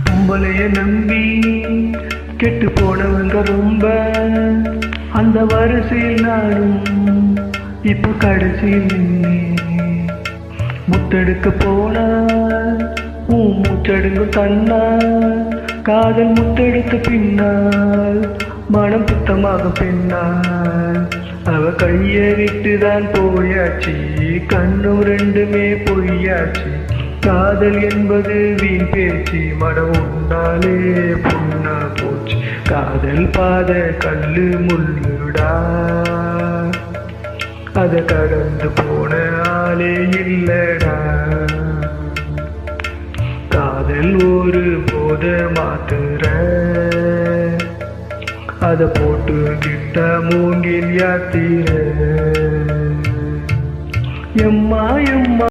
பொம்பளைய நம்பி கெட்டு போனவங்க ரொம்ப, அந்த வரிசையில் நானும் இப்ப கடைசியில் நின்னேன். முத்தெடுக்க போனா மூச்செடுங்கும் தன்னா, காதல் முத்தெடுத்த பின்னால் மனம் புத்தமாக பின்னால். அவ கைய விட்டுதான் போயாச்சு, கண்ணும் ரெண்டுமே பொய்யாச்சு. காதல் என்பது வீண் பேச்சு, மனம் உன்னாலே புண்ணா போச்சு. காதல் பாத கல்லு முள்ளுடா, அத கடந்து போன ஆளே இல்லடா. காதல் ஒரு போத மாத்துற, அத போட்டு கிட்ட மூங்கில் யாத்திர. எம்மா எம்மா